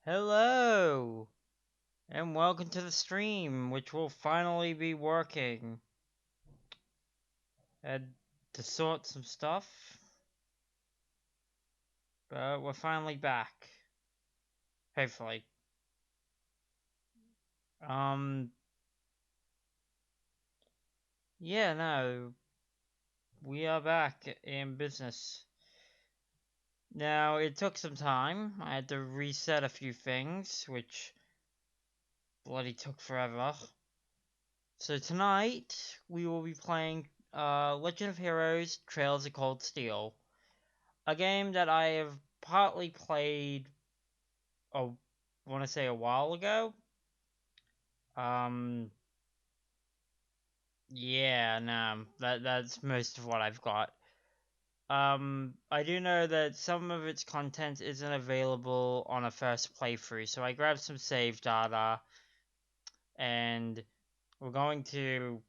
Hello, and welcome to the stream, which will finally be working. Had to sort some stuff, but we're finally back. Hopefully. Yeah, no, we are back in business. Now, it took some time. I had to reset a few things, which bloody took forever. So tonight, we will be playing Legend of Heroes Trails of Cold Steel. A game that I have partly played, I want to say a while ago. Yeah, no, that's most of what I've got. I do know that some of its content isn't available on a first playthrough, so I grabbed some save data, and we're going to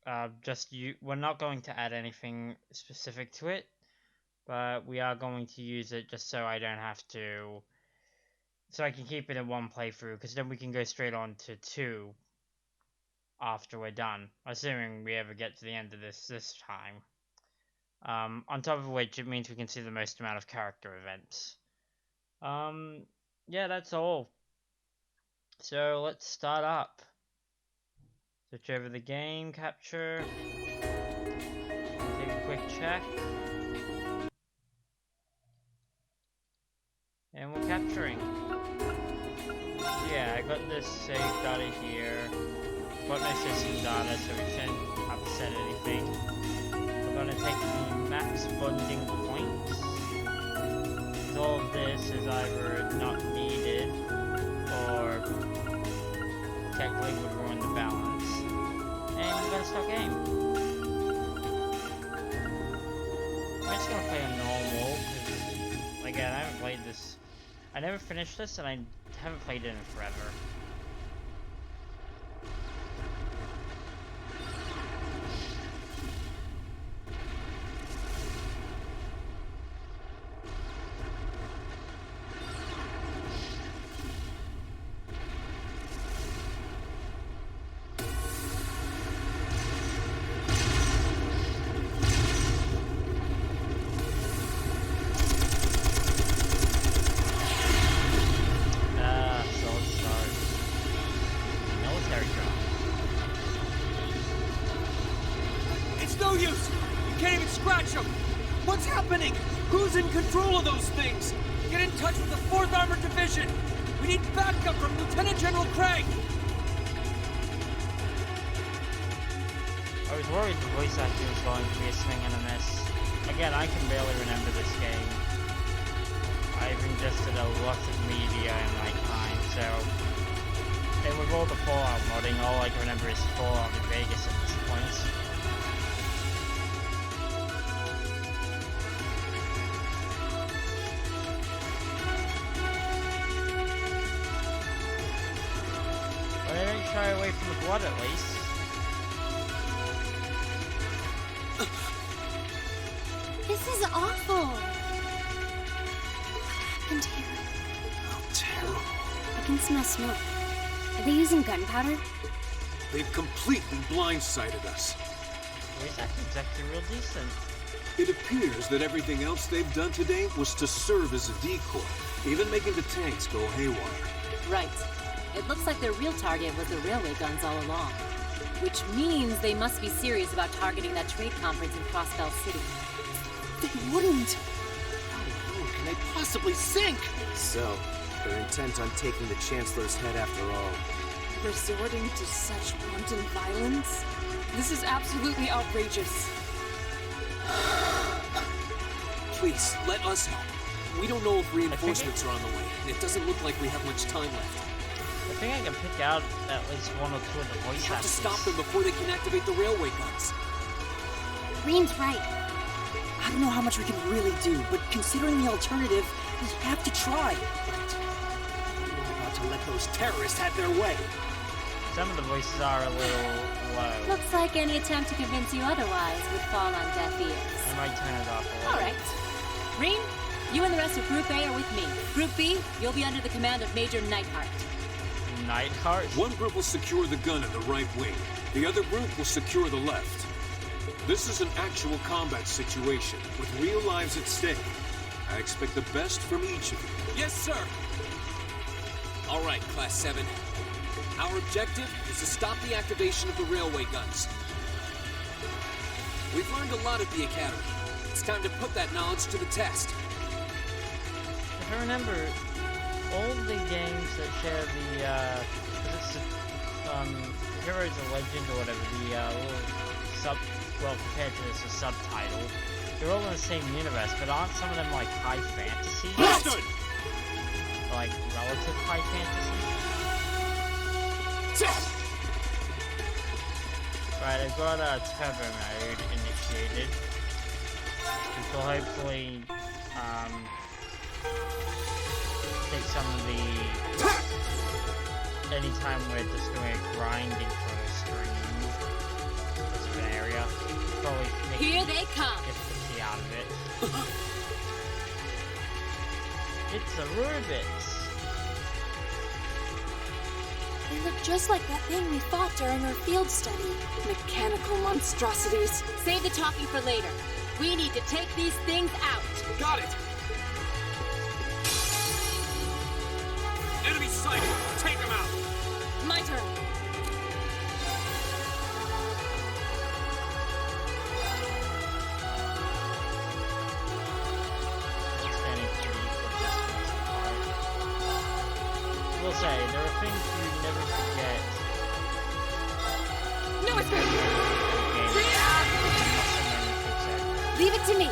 we're not going to add anything specific to it, but we are going to use it just so I don't have to, so I can keep it in one playthrough, because then we can go straight on to 2 after we're done, assuming we ever get to the end of this time. On top of which, it means we can see the most amount of character events. Yeah, that's all. So let's start up. Switch over the game capture. Take a quick check. And we're capturing. Yeah, I got this save data here. Got no system data, so we shouldn't upset anything. We're gonna take the max bonding points. All of this is either not needed or technically would ruin the balance. And we're gonna start game. I'm just gonna play on normal, because again, I haven't played this. I never finished this, and I haven't played it in forever. Who's in control of those things? Get in touch with the 4th Armored Division! We need backup from Lieutenant General Craig! I was worried the voice acting was going to be a swing and a miss. Again, I can barely remember this game. I've ingested a lot of media in my time, so... And with all the Fallout modding, all I can remember is Fallout in Vegas at this point. Shy away from the blood, at least. This is awful. What happened here? How terrible. I can smell smoke. Are they using gunpowder? They've completely blindsided us. Voice acting's actually real decent. It appears that everything else they've done today was to serve as a decoy, even making the tanks go haywire. Right. It looks like their real target was the railway guns all along. Which means they must be serious about targeting that trade conference in Crossbell City. They wouldn't! How low can they possibly sink? So, they're intent on taking the Chancellor's head after all. Resorting to such wanton violence? This is absolutely outrageous. Please, let us help. We don't know if reinforcements are on the way, and it doesn't look like we have much time left. I think I can pick out at least 1 or 2 of the voice We have to actors. stop them before they can activate the railway guns. Green's right. I don't know how much we can really do, but considering the alternative, we have to try. We're not about to let those terrorists have their way. Some of the voices are a little low. Looks like any attempt to convince you otherwise would fall on deaf ears. I might turn it off a little. Alright. Green, You and the rest of Group A are with me. Group B, you'll be under the command of Major Nightheart. Nightheart? One group will secure the gun in the right wing. The other group will secure the left. This is an actual combat situation, with real lives at stake. I expect the best from each of you. Yes, sir. All right, Class 7. Our objective is to stop the activation of the railway guns. We've learned a lot at the Academy. It's time to put that knowledge to the test. If I remember, all the games that share the, cause it's, Heroes of Legend or whatever, the, little well, compared to this, a subtitle, they're all in the same universe, but aren't some of them, like, high fantasy? Understood! Like, relative high fantasy? Right, I've got a turbo mode initiated, which will hopefully, take some of the... Anytime we're just doing a grinding for a screen, this of an area, probably make Here they come! difficulty out of it. It's the Rubits! They look just like that thing we fought during our field study. Mechanical monstrosities. Save the talking for later. We need to take these things out. Got it! Enemy sighted! Take them out! My turn. Standing pretty equal distance apart. I will say, there are things you never forget. No escape! Game. Leave it to me.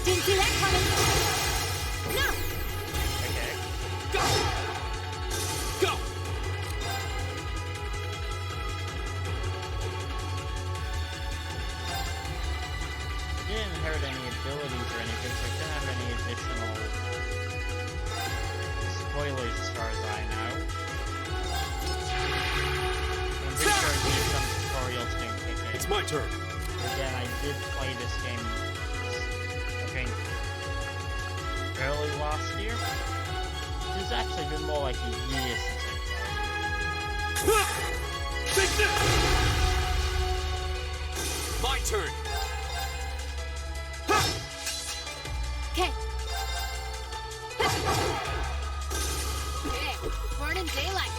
Didn't see that coming! No! Okay. Go! Go! I didn't inherit any abilities or anything, so I don't have any additional spoilers as far as I know. I'm pretty sure I did some tutorials to pick it. It's my turn. Again, I did play this game, I think, early last year. It's actually been more like a year since I played. Take this! My turn! Okay. Okay, burning daylight.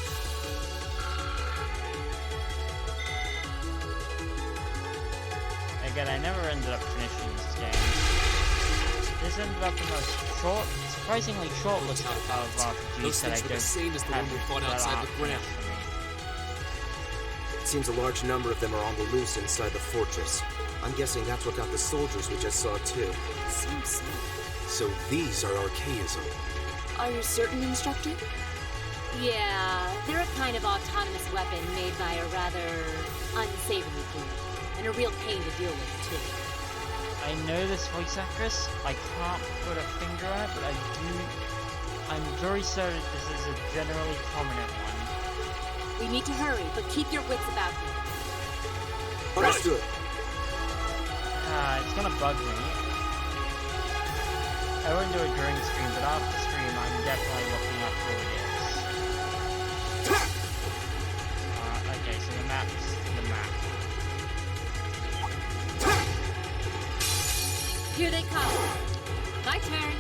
Again, I never ended up finishing this game. This ended up the most surprisingly short list of RPGs Those that I things were the don't same as the one we have fought that outside aren't the ground. finished for me. It seems a large number of them are on the loose inside the fortress. I'm guessing that's what got the soldiers we just saw, too. Seems so. So these are archaism. Are you certain, Instructor? Yeah, they're a kind of autonomous weapon made by a rather unsavory group. And a real pain to deal with, too. I know this voice actress. I can't put a finger on it, but I'm very certain this is a generally prominent one. We need to hurry, but keep your wits about you. Understood. It's gonna bug me. I wouldn't do it during the stream, but after stream, I'm definitely looking up who it is. Okay, so the map's the map. Here they come. My turn.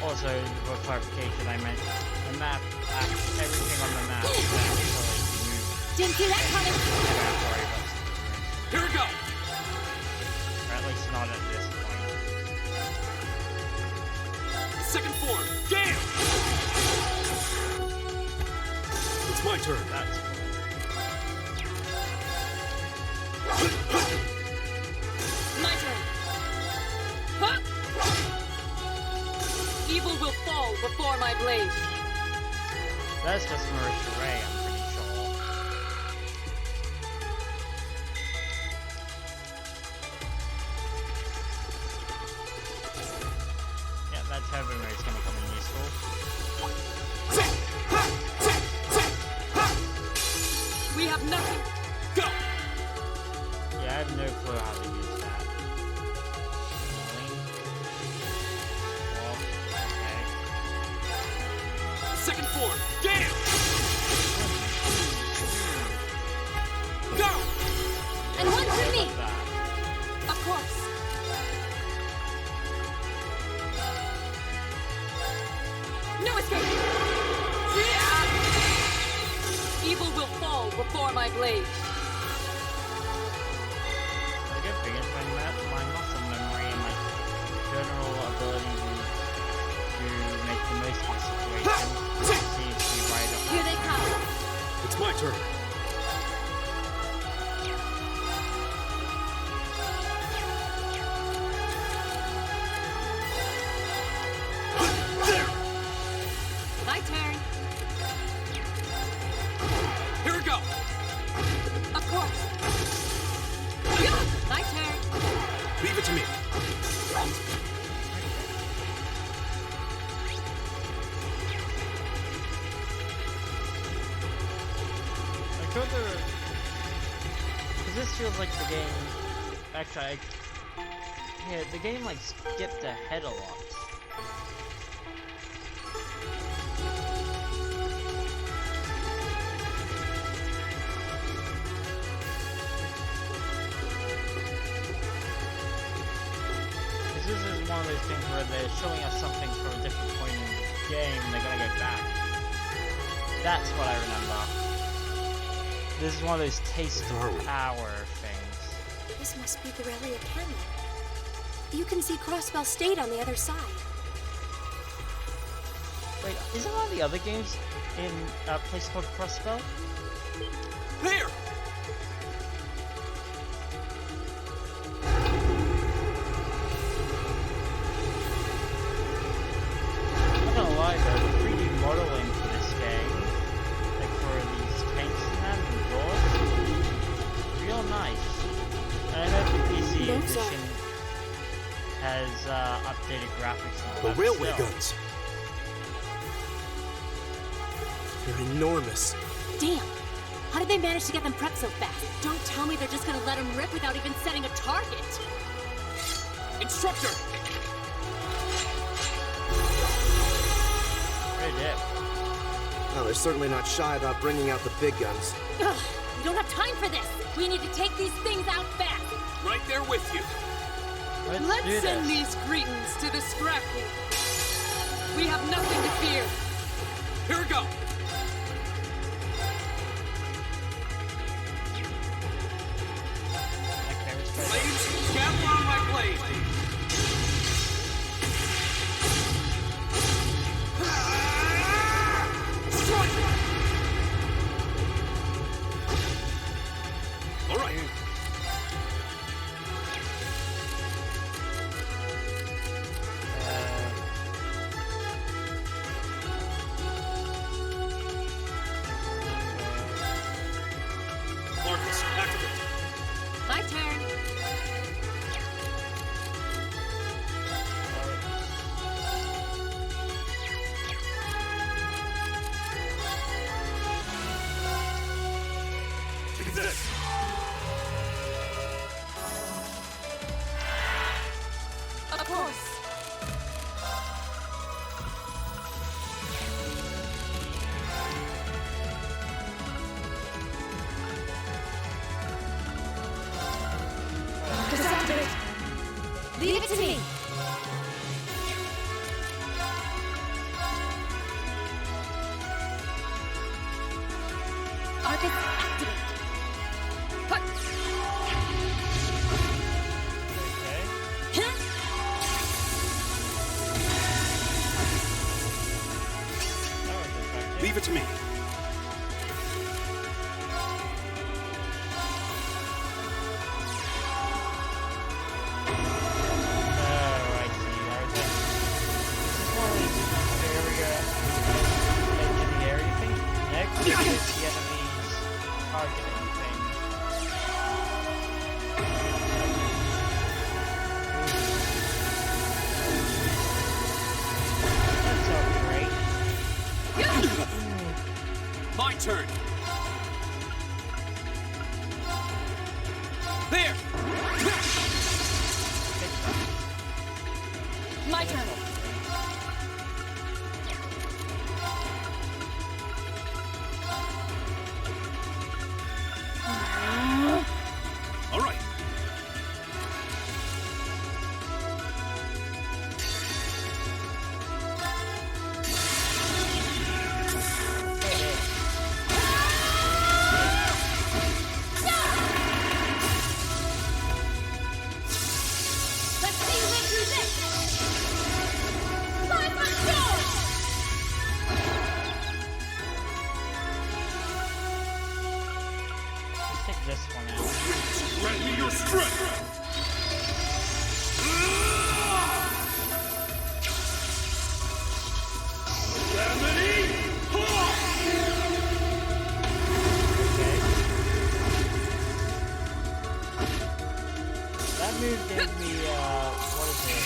Also, for clarification, I meant the map, everything on the map is actually moved. Didn't see that coming. I don't have to worry about Here we go! or at least not at this point. Second form! Gale! It's my turn. That's My turn. Huh? Evil will fall before my blade. That's just Marisha Ray, I'm pretty sure. Yeah, that's her No escape! Evil will fall before my blade. The good thing is my muscle memory and my general ability to make the most of the situation seems to be right up. Here they come. It's my turn. My turn. Here we go! Of course. My turn. Leave it to me. Because this feels like the game. Actually, yeah, the game like skipped ahead a lot. Because this is one of those things where they're showing us something from a different point in the game, and they're gonna go back. That's what I remember. This is one of those taste of power things. This must be the Relia Canyon. You can see Crossbell State on the other side. Wait, isn't one of the other games in a place called Crossbell? There! I'm not gonna lie though, the 3D modeling for this game, like for these tanks and doors, real nice. And I know the PC Those edition has updated graphics and all The that railway still. guns. They're enormous. Damn. How did they manage to get them prepped so fast? Don't tell me they're just gonna let them rip without even setting a target. Instructor! Great dip. Well, they're certainly not shy about bringing out the big guns. Ugh, we don't have time for this. We need to take these things out fast. Right there with you. Let's do send this. these cretins to the scrap heap. We have nothing to fear. Here we go! Okay, let's try this. Blades, gather on my blade! Strike! All right. Marcus, activate. My turn. Take this. Of course. Leave it to me. Arcus, activate. Hut. Okay. Huh? That was effective. Leave it to me. Oh, I see. I was like, this is one of these area, legendary things. Next is the enemy's targeting thing. That's so great. My turn! There! My turn. All right. gave me, what is it?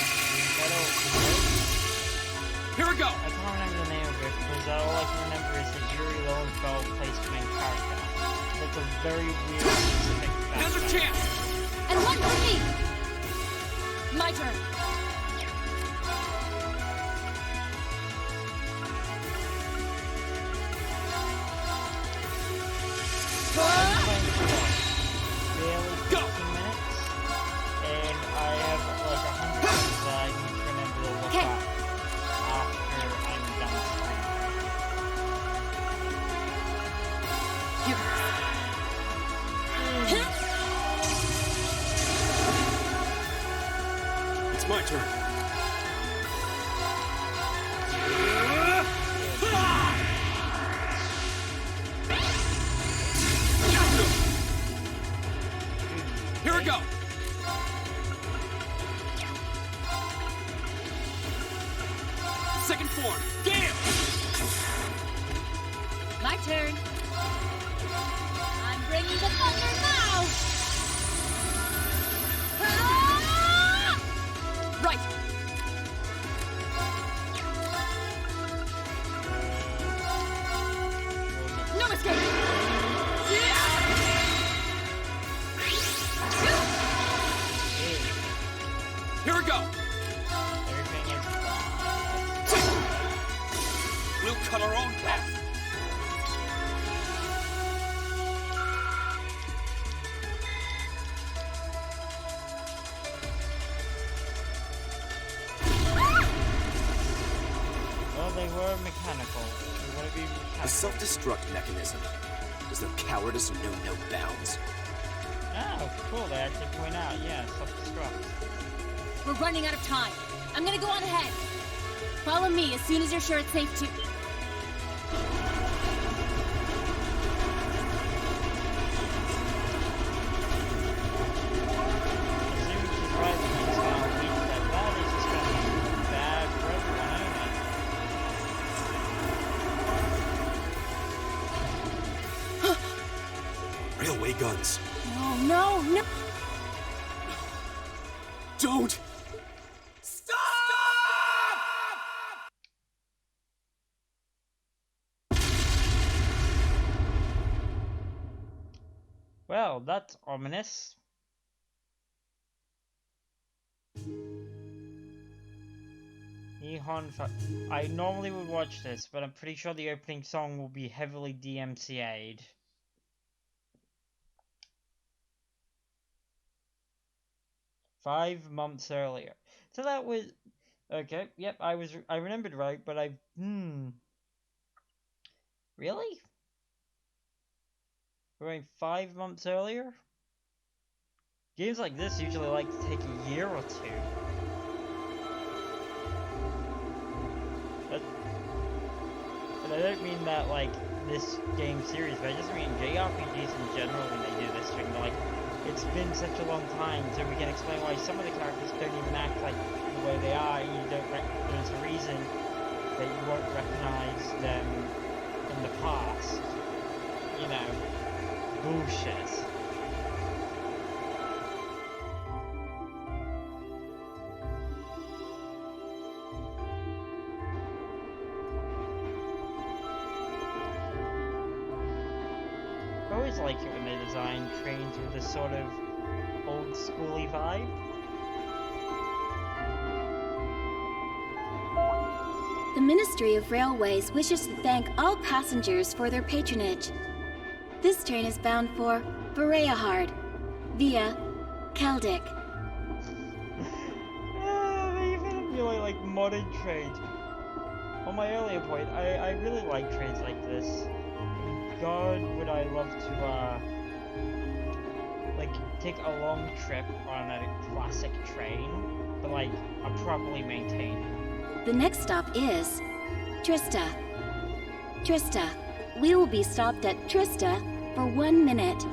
Metal... Here we go! I can't remember the name of it, because all I can remember is that Yuri Lowenfeld plays the main character. That's a very weird, specific fact. Another chance! And one for me! My turn. Go! 15 minutes, and I have like 100 things that I need to remember to look Okay. up after I'm done streaming. It's my turn. Here we go! Second form, Gale! My turn. I'm bringing the thunder now! Ah! Right! No escape! Here we go! Everything is We'll cut our own path! well, they were mechanical. They want to be mechanical. A self-destruct mechanism. Does their cowardice know no bounds? Oh, cool. They actually point out, yeah, self-destruct. We're running out of time. I'm gonna go on ahead. Follow me as soon as you're sure it's safe to... Assuming she's right that he's gonna reach that valley, it's just gonna be bad for everyone, ain't it? Railway guns. No. Don't! Stop! Well, that's ominous. I normally would watch this, but I'm pretty sure the opening song will be heavily DMCA'd. "5 months earlier." So that was... Okay, yep, I remembered right, but Really? We're going 5 months earlier? Games like this usually like to take a year or two. And I don't mean that like this game series, but I just mean JRPGs in general when they do this thing. Like, it's been such a long time, so we can explain why some of the characters don't even act like the way they are. There's a reason that you won't recognize them in the past. You know, bullshit. I always like it when they design trains with this sort of old schooly vibe. The Ministry of Railways wishes to thank all passengers for their patronage. This train is bound for Bereahard via Keldic. They even really like modern trains. On my earlier point, I really like trains like this. God, would I love to, like, take a long trip on a classic train, but, like, a properly maintained. The next stop is Trista. Trista. We will be stopped at Trista for 1 minute.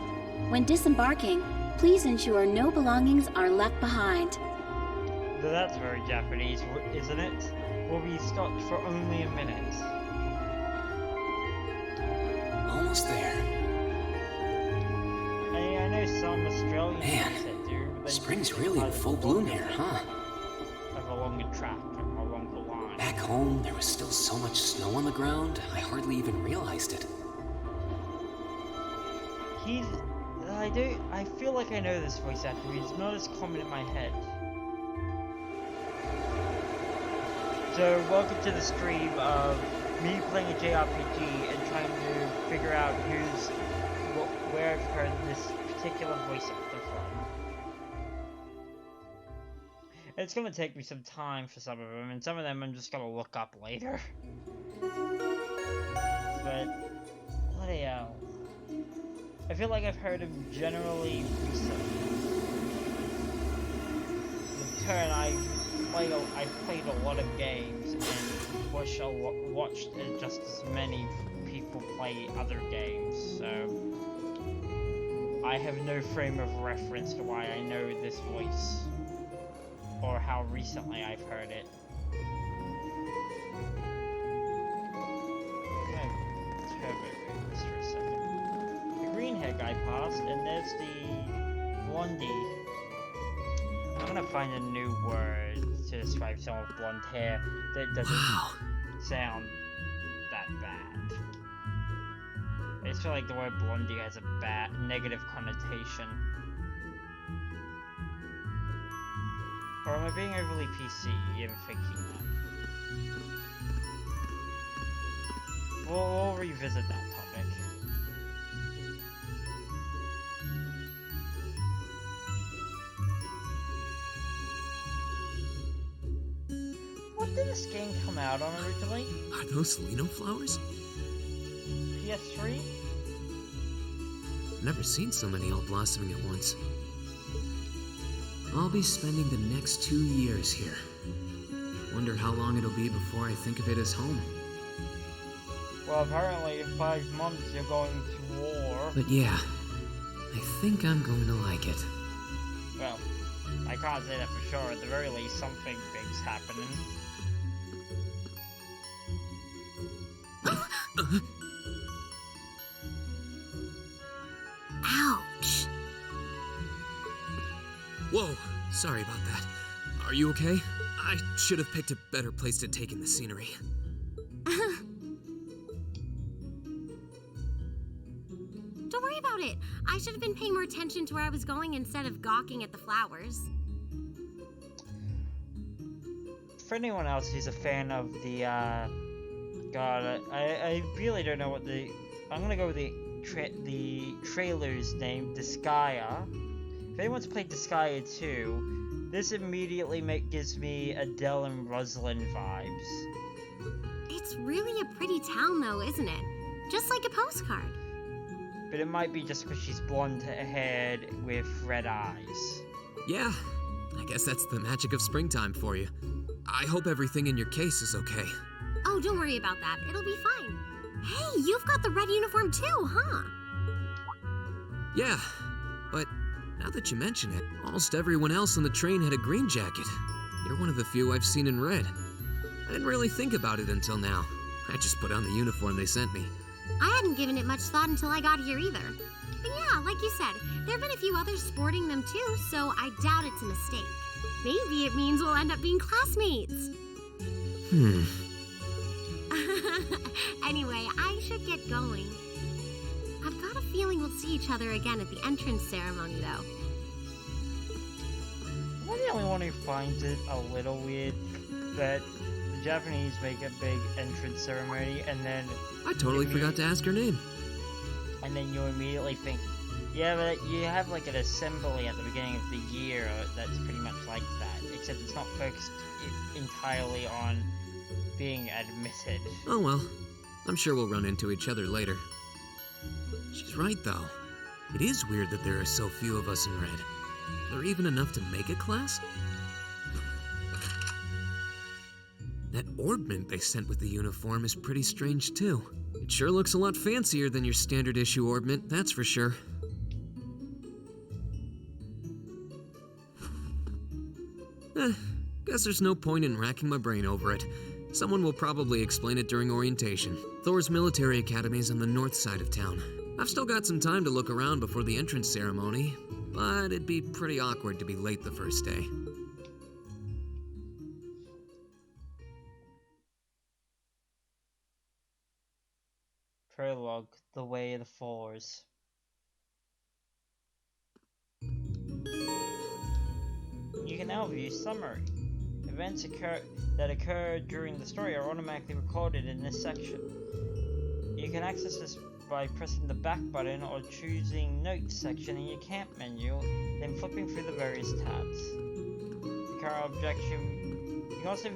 When disembarking, please ensure no belongings are left behind. That's very Japanese, isn't it? We'll be stopped for only a minute. Almost there. I know some Australians Man. use it, dude. Spring's really in full bloom here, huh? Of a longer track, along the line. Back home, there was still so much snow on the ground, I hardly even realized it. I feel like I know this voice actor. He's not as common in my head. So, welcome to the stream of me playing a JRPG and trying to figure out where I've heard this particular voice actor from. It's gonna take me some time for some of them, and some of them I'm just gonna look up later. But, bloody hell. I feel like I've heard him generally recently. In turn, I've played a lot of games and watched just as many people play other games, so I have no frame of reference to why I know this voice, or how recently I've heard it. Green-haired guy passed, and there's the blondie. I'm gonna find a new word to describe someone with blonde hair that doesn't sound that bad. I just feel like the word blondie has a bad, negative connotation. Or am I being overly PC in thinking that? We'll revisit that topic. What did this game come out on originally? Are those Lino flowers? PS3? I've never seen so many all blossoming at once. I'll be spending the next 2 years here. Wonder how long it'll be before I think of it as home. Well, apparently in 5 months you're going to war. But yeah, I think I'm going to like it. Well, I can't say that for sure. At the very least, something big's happening. Ouch. Whoa, sorry about that. Are you okay? I should have picked a better place to take in the scenery. Don't worry about it. I should have been paying more attention to where I was going instead of gawking at the flowers. For anyone else who's a fan of the, God, I really don't know what I'm gonna go with the trailer's name, Disgaea. If anyone's played Disgaea 2, this immediately gives me Adele and Rosalind vibes. It's really a pretty town though, isn't it? Just like a postcard. But it might be just because she's blonde-haired with red eyes. Yeah, I guess that's the magic of springtime for you. I hope everything in your case is okay. Oh, don't worry about that. It'll be fine. Hey, you've got the red uniform too, huh? Yeah, but now that you mention it, almost everyone else on the train had a green jacket. You're one of the few I've seen in red. I didn't really think about it until now. I just put on the uniform they sent me. I hadn't given it much thought until I got here either. But yeah, like you said, there have been a few others sporting them too, so I doubt it's a mistake. Maybe it means we'll end up being classmates. Anyway, I should get going. I've got a feeling we'll see each other again at the entrance ceremony, though. Am I the only one who finds it a little weird that the Japanese make a big entrance ceremony and then... I totally forgot to ask her name. And then you immediately think, yeah, but you have like an assembly at the beginning of the year that's pretty much like that, except it's not focused entirely on being admitted. Oh well, I'm sure we'll run into each other later. She's right though. It is weird that there are so few of us in red. Are there even enough to make a class? That orbment they sent with the uniform is pretty strange too. It sure looks a lot fancier than your standard issue orbment, that's for sure. Guess there's no point in racking my brain over it. Someone will probably explain it during orientation. Thor's military academy is on the north side of town. I've still got some time to look around before the entrance ceremony. but it'd be pretty awkward to be late the first day. Prologue, The Way of the Fours. You can now view summary. Events that occur during the story are automatically recorded in this section. You can access this by pressing the back button or choosing Notes section in your camp menu, then flipping through the various tabs. Your current objection. You can also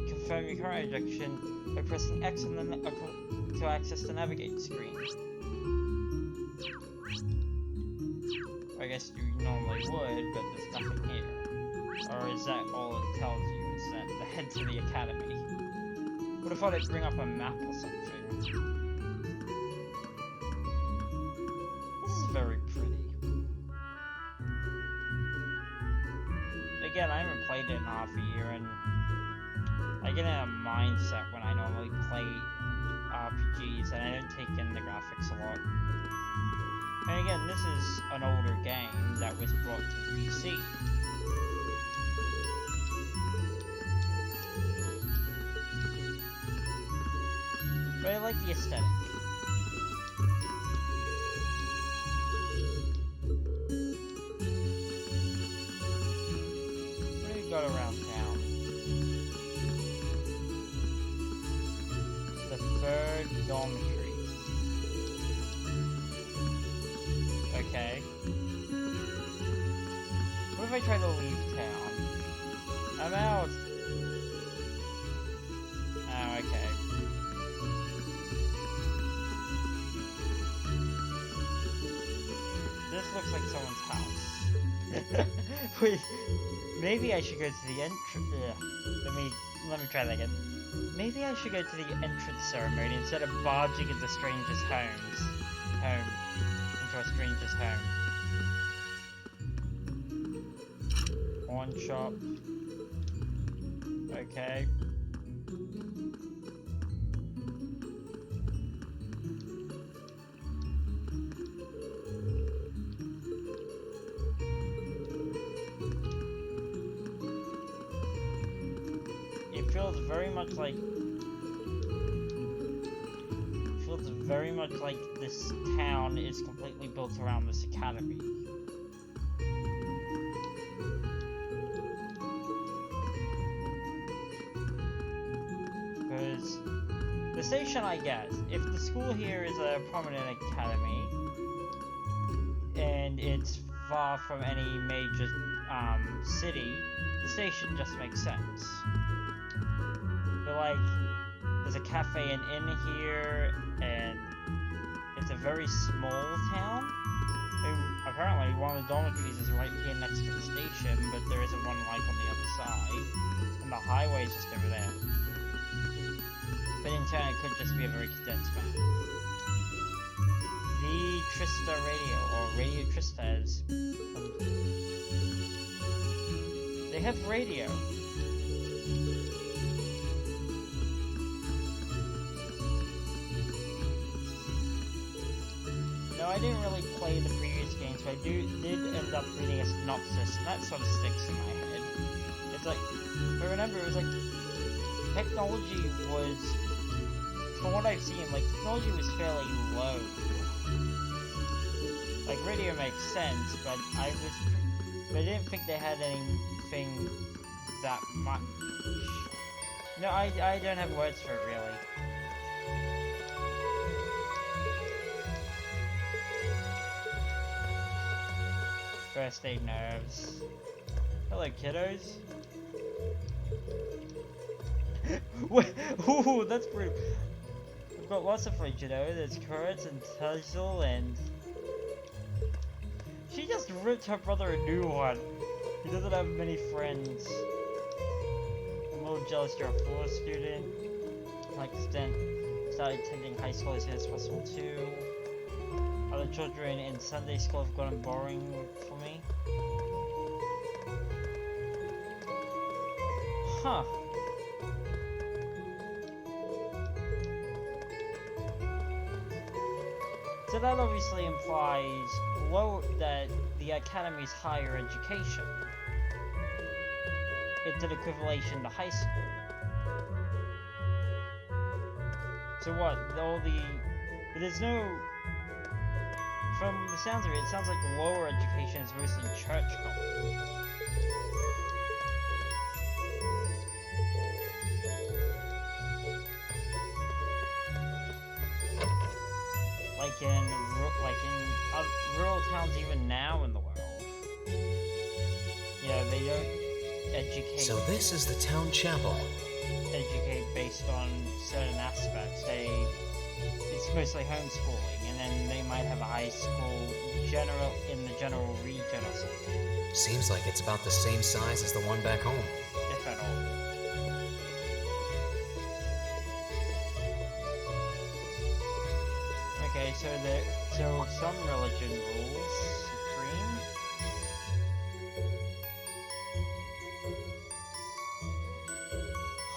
confirm your current objection by pressing X on the to access the navigate screen. I guess you normally would, but there's nothing here. Or is that all it tells you? Is that the head to the academy? Would have thought it'd bring up a map or something. This is very pretty. Again, I haven't played it in half a year, and I get in a mindset when I normally play RPGs, and I don't take in the graphics a lot. And again, this is an older game that was brought to the PC. But I like the aesthetic. What do we got around town? The third dormitory. Okay. What if I try to leave town? I'm out! Oh, okay. This looks like someone's house. Wait, maybe I should go to the entrance. Let me try that again. Maybe I should go to the entrance ceremony instead of barging into strangers' home. Into a stranger's home. Pawn shop. Okay. Feels very much like this town is completely built around this academy. Because the station, I guess, if the school here is a prominent academy and it's far from any major city, the station just makes sense. But like, there's a cafe and inn here, and it's a very small town. I mean, apparently one of the dormitories is right here next to the station, but there isn't one like on the other side, and the highway is just over there. But in turn, it could just be a very condensed map. The Trista Radio, or Radio Trista, is... They have radio. No, I didn't really play the previous games, but I did end up reading a synopsis, and that sort of sticks in my head. It's like, I remember it was like, technology was, from what I've seen, like, technology was fairly low. Like, radio makes sense, but I didn't think they had anything that much. No, I don't have words for it, really. First aid nerves. Hello, kiddos. Wait, ooh, that's brutal. We've got lots of fridge, you know. There's carrots and Tuzzle and... She just ripped her brother a new one. He doesn't have many friends. I'm a little jealous you're a 4 student. Like, started attending high school as soon as possible too. Other children in Sunday school have gotten boring for me. Huh. So that obviously implies that the academy's higher education. It's an equivalent to high school. So what? There's no. From the sounds of it, it sounds like lower education is mostly church going. Like in rural towns even now in the world. Yeah, they don't educate. So this is the town chapel. Educate based on certain aspects. It's mostly homeschooling, and then they might have a high school in the general region or something. Seems like it's about the same size as the one back home. If at all. Okay, so some religion rules supreme.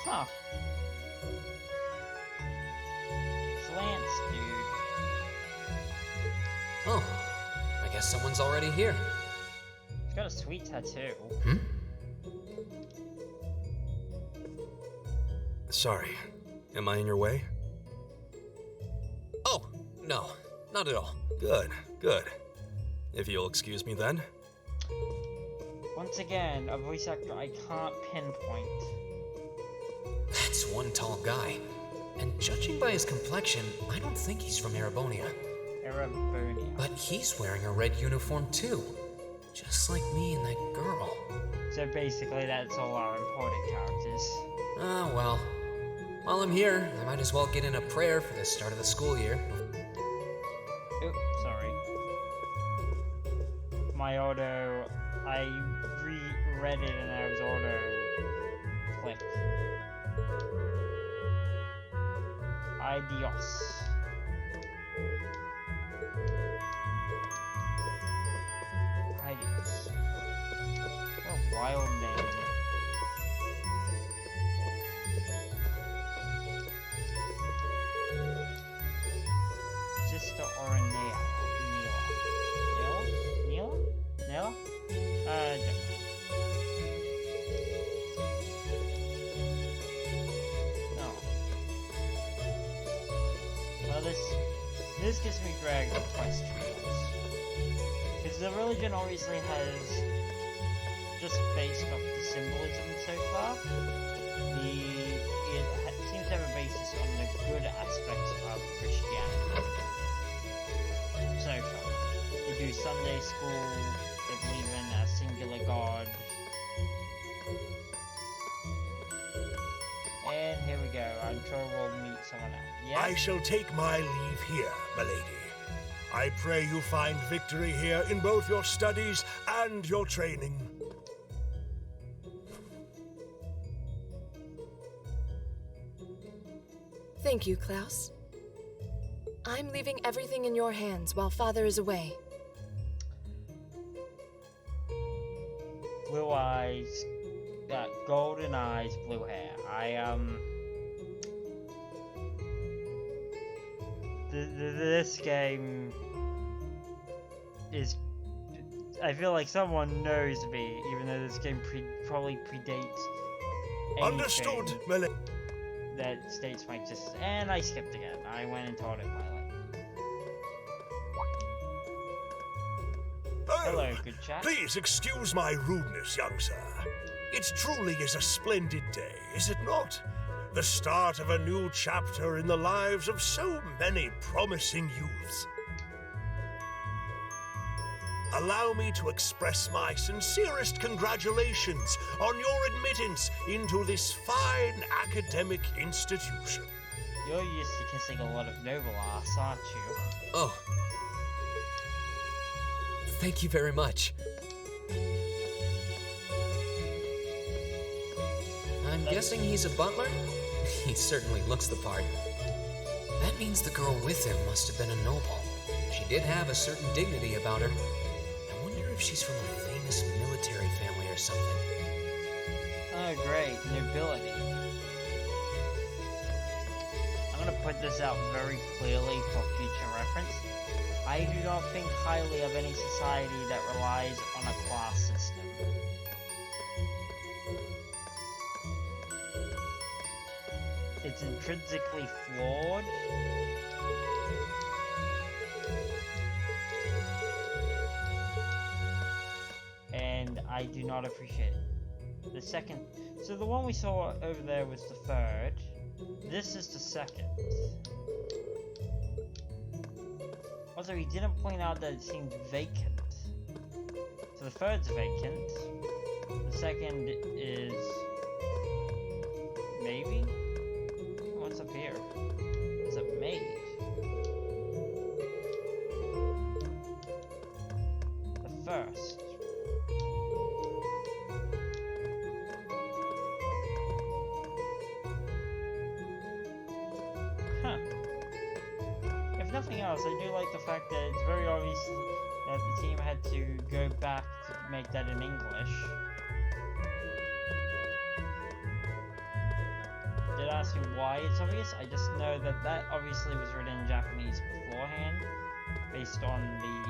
Huh. Lance, dude. Oh, I guess someone's already here. He's got a sweet tattoo. Hmm? Sorry. Am I in your way? Oh, no, not at all. Good, good. If you'll excuse me then. Once again, a voice actor I can't pinpoint. That's one tall guy. And judging by his complexion, I don't think he's from Erebonia. Erebonia. But he's wearing a red uniform too. Just like me and that girl. So basically that's all our important characters. Ah, well. While I'm here, I might as well get in a prayer for the start of the school year. Oops, sorry. My auto... I reread it and I was auto-clicked. Adios. Adios. What a wild name. Sister or Neela? Neela? Different. No. Well, this gives me drag quest trees. Because the religion obviously has, just based off the symbolism so far, it seems to have a basis on the good aspects of Christianity. So far. They do Sunday school, they believe in a singular God. And here we go, I'm sure we'll meet someone else. Yes? I shall take my leave here, milady. I pray you find victory here in both your studies and your training. Thank you, Klaus. I'm leaving everything in your hands while Father is away. Blue eyes, got golden eyes, blue hair. This game is... I feel like someone knows me, even though this game probably predates Understood, milady. That states my existence. And I skipped again. I went into autopilot. Oh, hello, good chat. Please excuse my rudeness, young sir. It truly is a splendid day, is it not? The start of a new chapter in the lives of so many promising youths. Allow me to express my sincerest congratulations on your admittance into this fine academic institution. You're used to kissing a lot of noble ass, aren't you? Oh. Thank you very much. I'm guessing he's a butler? He certainly looks the part. That means the girl with him must have been a noble. She did have a certain dignity about her. I wonder if she's from a famous military family or something. Oh great, nobility. I'm gonna put this out very clearly for future reference. I do not think highly of any society that relies on a class system. It's intrinsically flawed. And I do not appreciate it. The second, so the one we saw over there was the third. This is the second. Also, he didn't point out that it seemed vacant. So the third's vacant. The second is maybe? What's up here? What's up made? The first. Huh. If nothing else, I do like the fact that it's very obvious that the team had to go back to make that in English. Did ask me why it's obvious? I just know that that obviously was written in Japanese beforehand, based on the...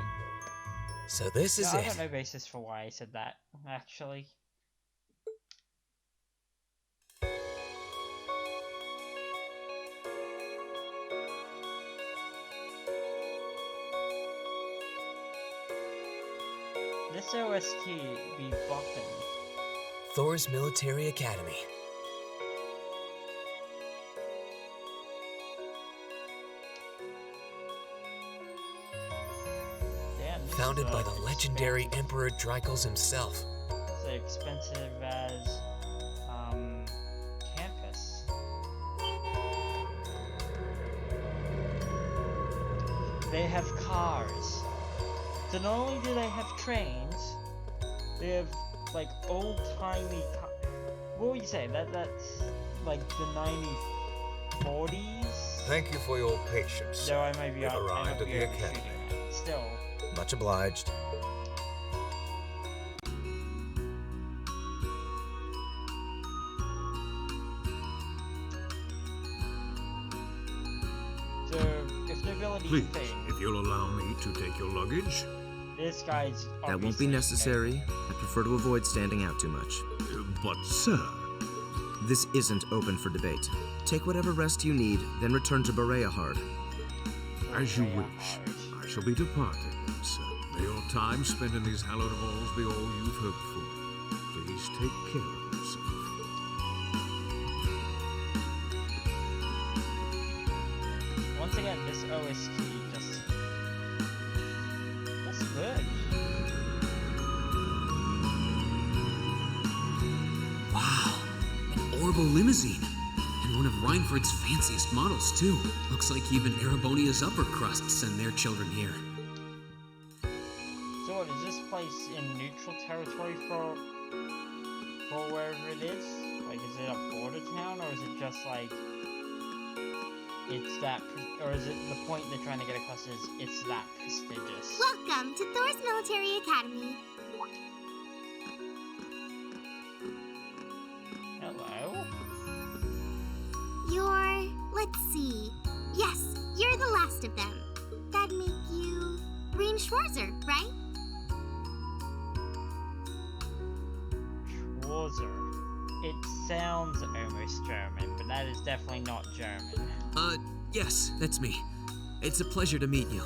So this is I it. don't know basis for why I said that, actually. This OST be buffing. Thor's Military Academy. Damn, this Founded is, by the legendary Emperor Drycles himself. It's expensive as campus. They have cars. So not only do they have trains, they have like old-timey what would you say? That's like the 1940s? Thank you for your patience. So I might be We've arrived at the overshooting academy. that. Still. Much obliged. So if nobility Please, thing, if you'll allow me to take your luggage. this guy's That won't be obviously necessary. I prefer to avoid standing out too much. But, sir, This isn't open for debate. Take whatever rest you need, then return to Berea Hard. as you wish. I shall be departing, sir. May your time spent in these hallowed halls be all you've hoped for. Please take care of yourself. Once again, this OST that's good. Wow, an Orbo limousine. And one of Reinford's fanciest models, too. Looks like even Erebonia's upper crusts send their children here. So what, is this place in neutral territory for wherever it is? Like, is it a border town, or is it just like, it's that, or is it the point they're trying to get across is it's that prestigious? Welcome to Thor's Military Academy. Hello? Let's see. Yes, you're the last of them. That'd make you Green Schwarzer, right? Schwarzer. It sounds almost German, but that is definitely not German. Yes, that's me. It's a pleasure to meet you.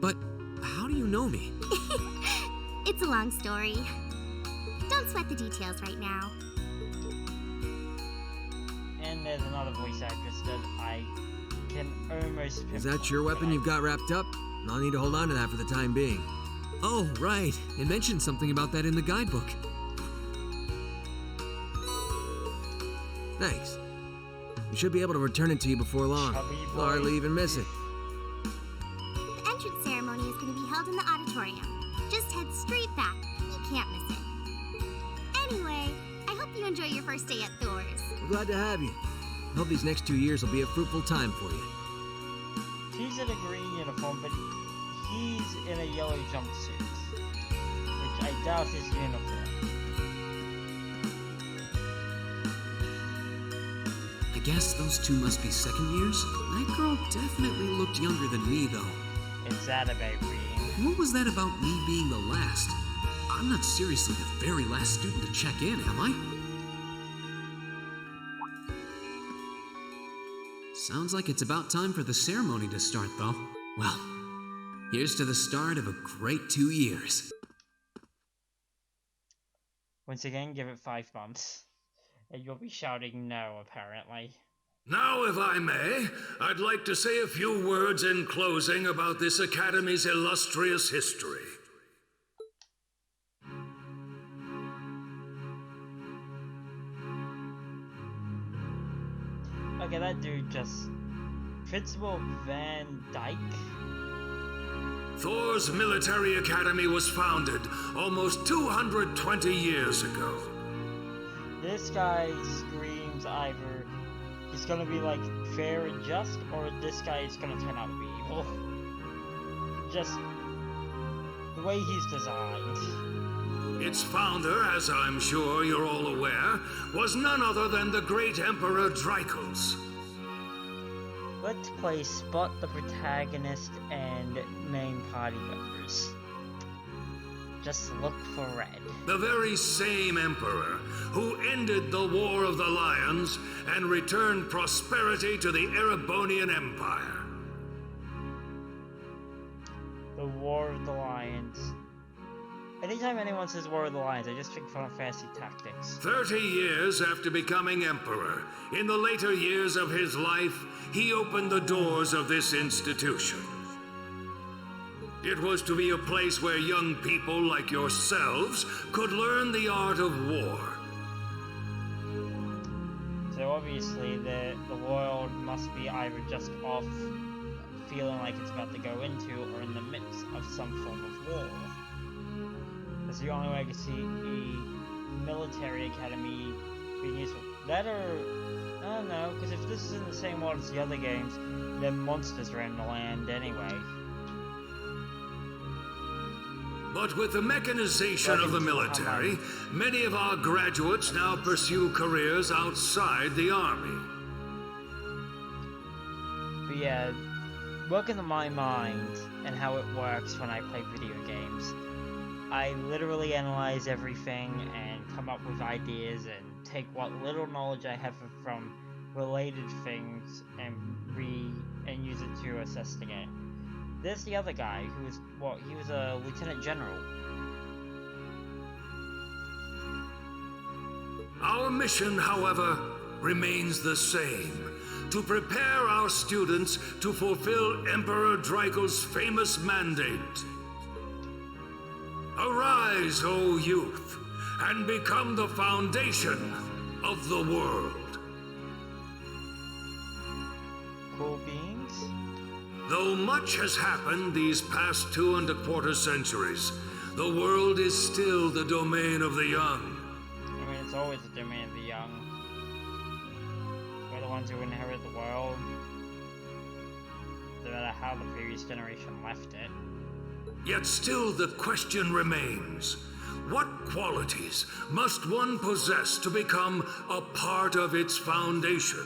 But how do you know me? It's a long story. Don't sweat the details right now. And there's another voice actress that I can almost Is pinpoint, that your but weapon I- you've got wrapped up? I'll need to hold on to that for the time being. Oh, right. It mentioned something about that in the guidebook. Thanks. We should be able to return it to you before long. Chubby boy. Hardly even miss it. The entrance ceremony is going to be held in the auditorium. Just head straight back. You can't miss it. Anyway, I hope you enjoy your first day at Thor's. We're glad to have you. Hope these next 2 years will be a fruitful time for you. She's in a green uniform, but he's in a yellow jumpsuit, which I doubt is uniform. I guess those two must be second years? That girl definitely looked younger than me, though. It's anime reading. What was that about me being the last? I'm not seriously the very last student to check in, am I? Sounds like it's about time for the ceremony to start, though. Well, here's to the start of a great 2 years. Once again, give it 5 months. And you'll be shouting no, apparently. Now, if I may, I'd like to say a few words in closing about this Academy's illustrious history. Okay, that dude just... Principal Van Dyke? Thor's military academy was founded almost 220 years ago. This guy screams either he's gonna be like fair and just, or this guy is gonna turn out to be evil. Just the way he's designed. Its founder, as I'm sure you're all aware, was none other than the great Emperor Drycles. Let's play Spot the protagonist and main party members. Just look for red. The very same Emperor who ended the War of the Lions and returned prosperity to the Erebonian Empire. The War of the Lions. Anytime anyone says War of the Lions, I just think Final Fantasy Tactics. 30 years after becoming Emperor, in the later years of his life, he opened the doors of this institution. It was to be a place where young people like yourselves could learn the art of war. So obviously the world must be either just off, feeling like it's about to go into, or in the midst of some form of war. That's the only way I can see a military academy being useful. That or, I don't know, because if this is in the same world as the other games, then monsters are in the land anyway. But with the mechanization of the military, many of our graduates now pursue careers outside the army. But yeah, welcome to my mind and how it works when I play video games. I literally analyze everything and come up with ideas and take what little knowledge I have from related things and use it to assess the game. There's the other guy who was, he was a lieutenant general. Our mission, however, remains the same. To prepare our students to fulfill Emperor Drycles' famous mandate. Arise, O youth, and become the foundation of the world. Cool beans? Though much has happened these past 2¼ centuries, the world is still the domain of the young. I mean, it's always the domain of the young. We're the ones who inherit the world. No matter how the previous generation left it. Yet still the question remains, what qualities must one possess to become a part of its foundation?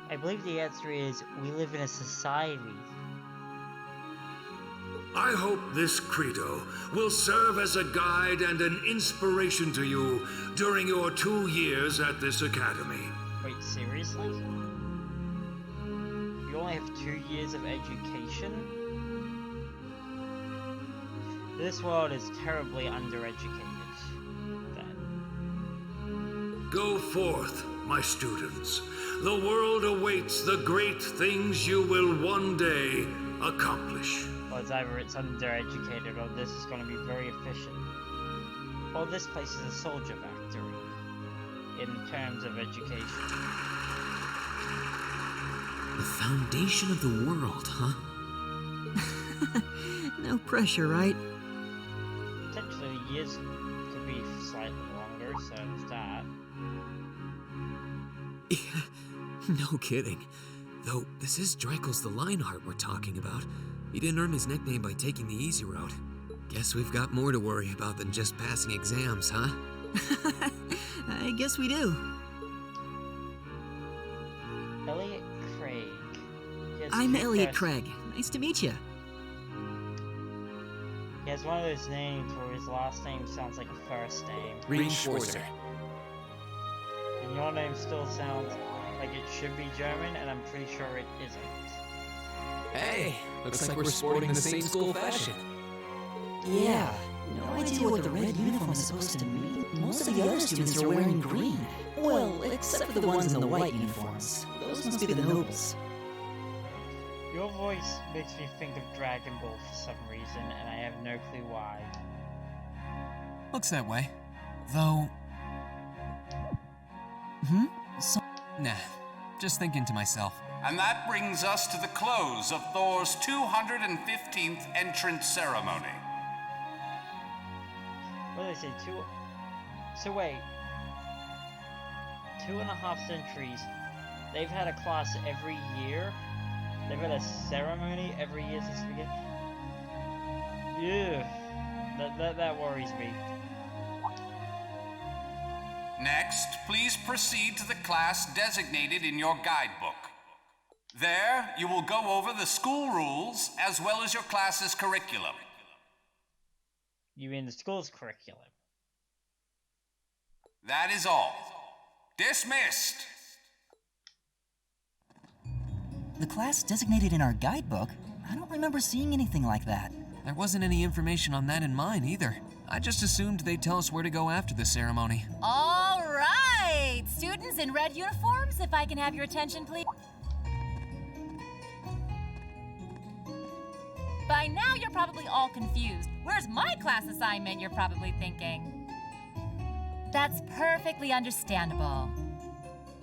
I believe the answer is, we live in a society. I hope this credo will serve as a guide and an inspiration to you during your 2 years at this academy. Wait, seriously? You only have 2 years of education? This world is terribly undereducated, then. Go forth, my students. The world awaits the great things you will one day accomplish. Well, it's either it's undereducated, or this is going to be very efficient. Or this place is a soldier factory, in terms of education. The foundation of the world, huh? No pressure, right? Potentially the years could be slightly longer, so there's that. No kidding. Though, this is Drycles the Lionheart we're talking about. He didn't earn his nickname by taking the easy route. Guess we've got more to worry about than just passing exams, huh? I guess we do. Elliot Craig. Yes, I'm good Elliot person. Craig. Nice to meet you. has one of those names where his last name sounds like a first name. Reinforcer. And your name still sounds like it should be German, and I'm pretty sure it isn't. Hey, looks like we're sporting the same school fashion. Yeah, no idea what the red uniform is supposed to mean. Most of the other students are wearing green. Well, except for the ones in the white uniforms. Those must be the nobles. Your voice makes me think of Dragon Ball for some reason, and I have no clue why. Looks that way. Though... Nah, just thinking to myself. And that brings us to the close of Thor's 215th entrance ceremony. What did they say? So wait. 2.5 centuries. They've had a class every year? They've had a ceremony every year since the beginning? Yeah. That worries me. Next, please proceed to the class designated in your guidebook. There, you will go over the school rules as well as your class's curriculum. You mean the school's curriculum? That is all. Dismissed! The class designated in our guidebook? I don't remember seeing anything like that. There wasn't any information on that in mine either. I just assumed they'd tell us where to go after the ceremony. All right! Students in red uniforms, if I can have your attention, please. By now, you're probably all confused. Where's my class assignment, you're probably thinking. That's perfectly understandable.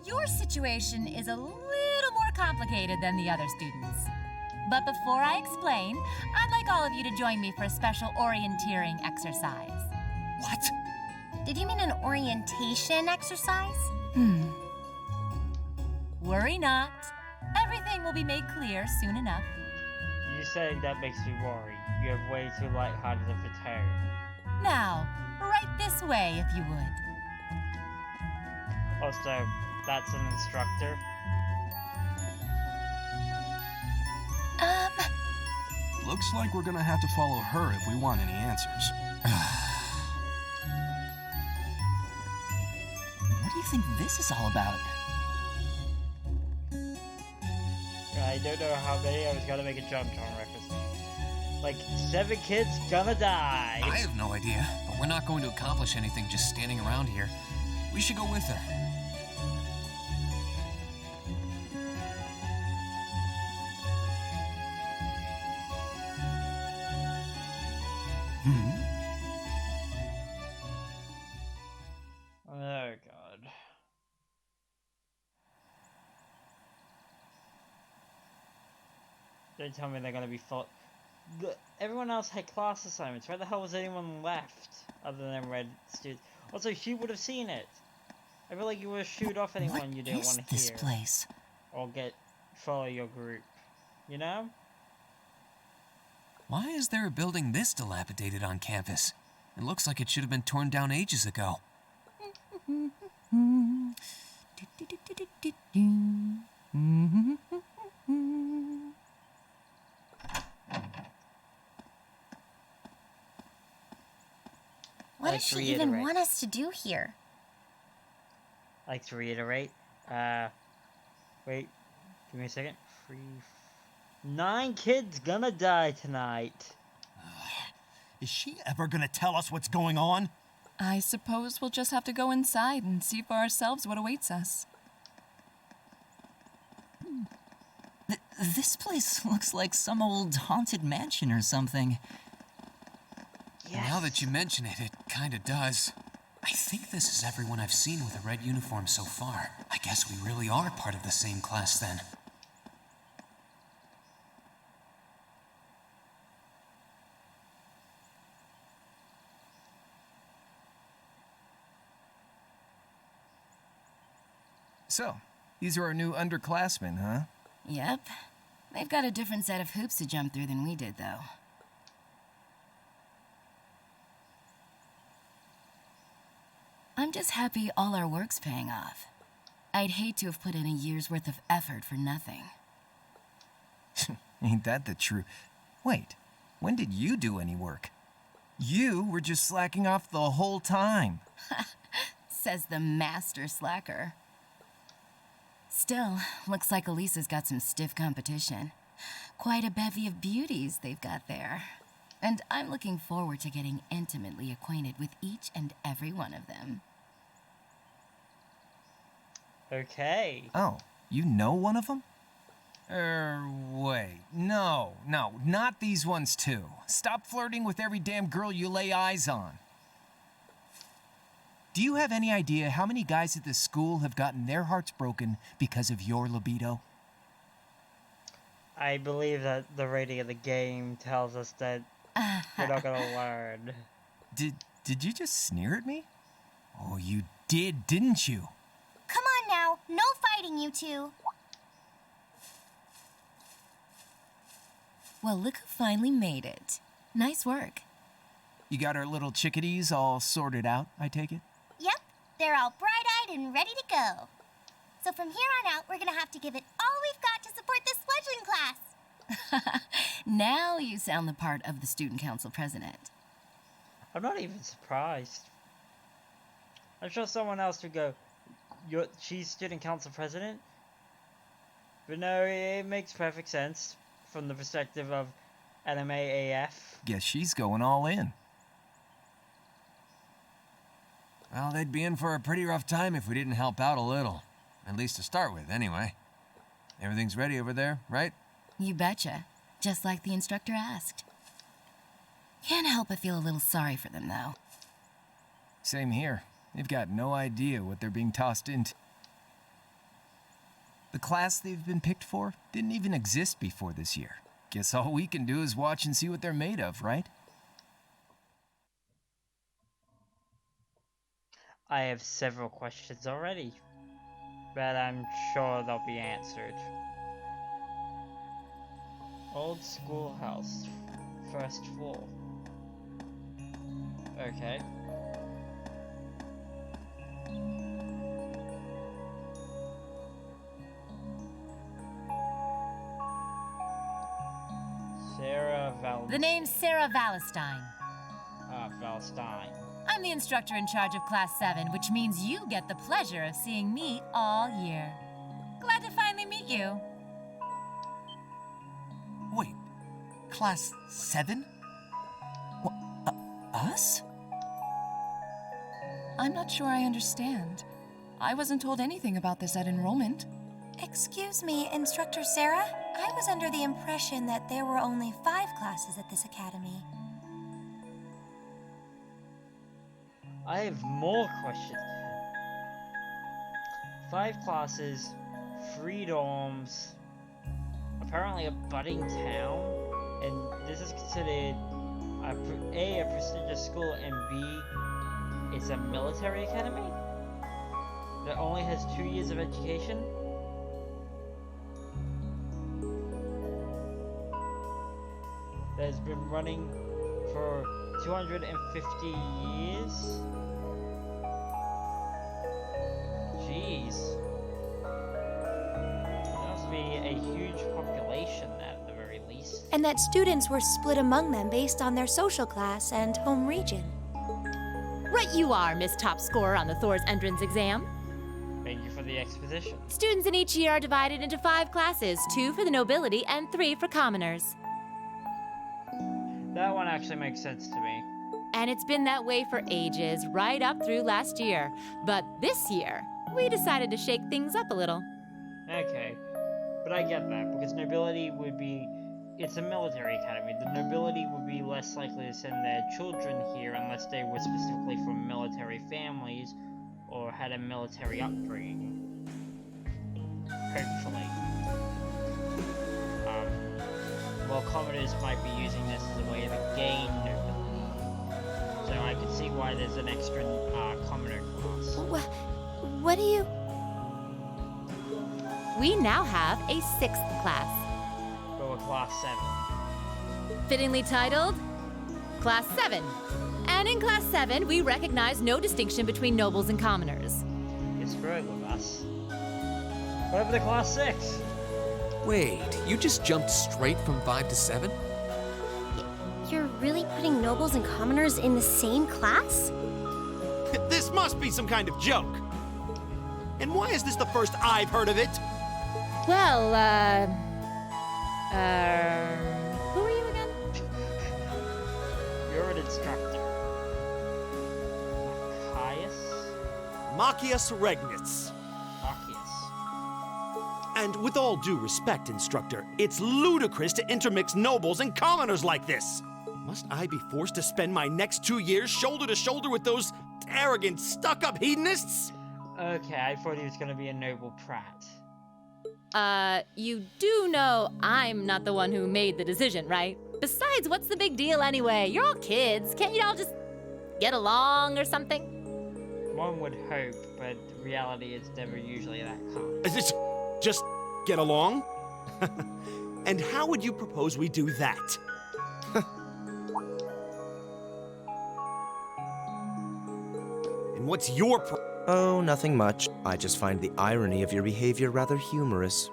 Your situation is a little more complicated than the other students. But before I explain, I'd like all of you to join me for a special orienteering exercise. What? Did you mean an orientation exercise? Worry not. Everything will be made clear soon enough. You saying that makes me worry. You have way too lighthearted of a tone. Now, right this way, if you would. Also, that's an instructor. Looks like we're gonna have to follow her if we want any answers. What do you think this is all about? I don't know how many. I was gonna make a JumpTron reference. Like 7 kids gonna die. I have no idea, but we're not going to accomplish anything just standing around here. We should go with her. Oh god. Don't tell me they're gonna be full. Everyone else had class assignments. Where the hell was anyone left other than red students? Also, she would have seen it. I feel like you would have shoot off anyone you didn't want to hear. What is this place? Or follow your group. You know? Why is there a building this dilapidated on campus? It looks like it should have been torn down ages ago. What does she even want us to do here? I like to reiterate. Wait. Give me a second. 9 kids gonna die tonight. Is she ever gonna tell us what's going on? I suppose we'll just have to go inside and see for ourselves what awaits us. This place looks like some old haunted mansion or something. Yes. Now that you mention it, it kinda does. I think this is everyone I've seen with a red uniform so far. I guess we really are part of the same class then. So, these are our new underclassmen, huh? Yep. They've got a different set of hoops to jump through than we did, though. I'm just happy all our work's paying off. I'd hate to have put in a year's worth of effort for nothing. Ain't that the truth? Wait, when did you do any work? You were just slacking off the whole time. Says the master slacker. Still, looks like Elisa's got some stiff competition. Quite a bevy of beauties they've got there. And I'm looking forward to getting intimately acquainted with each and every one of them. Okay. Oh, you know one of them? Wait. No, not these ones too. Stop flirting with every damn girl you lay eyes on. Do you have any idea how many guys at this school have gotten their hearts broken because of your libido? I believe that the rating of the game tells us that we're not gonna learn. Did you just sneer at me? Oh, you did, didn't you? Come on now, no fighting, you two. Well, look who finally made it. Nice work. You got our little chickadees all sorted out, I take it? Yep, they're all bright-eyed and ready to go. So from here on out, we're gonna have to give it all we've got to support this fledgling class. Now you sound the part of the student council president. I'm not even surprised. I'm sure someone else would go, she's student council president? But no, it makes perfect sense from the perspective of anime AF. Guess she's going all in. Well, they'd be in for a pretty rough time if we didn't help out a little. At least to start with, anyway. Everything's ready over there, right? You betcha. Just like the instructor asked. Can't help but feel a little sorry for them, though. Same here. They've got no idea what they're being tossed into. The class they've been picked for didn't even exist before this year. Guess all we can do is watch and see what they're made of, right? I have several questions already, but I'm sure they'll be answered. Old schoolhouse, first floor. Okay. Sarah The name's Sarah Valestine. Valestine. I'm the instructor in charge of Class 7, which means you get the pleasure of seeing me all year. Glad to finally meet you. Wait, Class 7? Us? I'm not sure I understand. I wasn't told anything about this at enrollment. Excuse me, Instructor Sarah? I was under the impression that there were only 5 classes at this academy. I have more questions. 5 classes, 3 dorms, apparently a budding town, and this is considered A, a prestigious school, and B, it's a military academy that only has 2 years of education. That has been running for 250 years. Jeez. There must be a huge population at the very least. And that students were split among them based on their social class and home region. Right you are, Miss Top Scorer on the Thor's entrance exam. Thank you for the exposition. Students in each year are divided into 5 classes, 2 for the nobility and 3 for commoners. That one actually makes sense to me. And it's been that way for ages, right up through last year. But this year, we decided to shake things up a little. Okay, but I get that, because nobility would be... It's a military academy. The nobility would be less likely to send their children here unless they were specifically from military families or had a military upbringing. Hopefully. While commoners might be using this as a way to gain nobility. So I can see why there's an extra commoner class. What do you... We now have a 6th class. Go with Class 7. Fittingly titled, Class 7. And in Class 7, we recognize no distinction between nobles and commoners. You're screwing with us. What about the Class 6? Wait, you just jumped straight from 5 to 7? You're really putting nobles and commoners in the same class? This must be some kind of joke. And why is this the first I've heard of it? Well, who are you again? You're an instructor. Machias Regnitz. And with all due respect, instructor, it's ludicrous to intermix nobles and commoners like this. Must I be forced to spend my next 2 years shoulder to shoulder with those arrogant, stuck-up hedonists? Okay, I thought he was gonna be a noble prat. You do know I'm not the one who made the decision, right? Besides, what's the big deal anyway? You're all kids. Can't you all just get along or something? One would hope, but reality is never usually that calm. Just get along? And how would you propose we do that? And what's your Oh, nothing much. I just find the irony of your behavior rather humorous.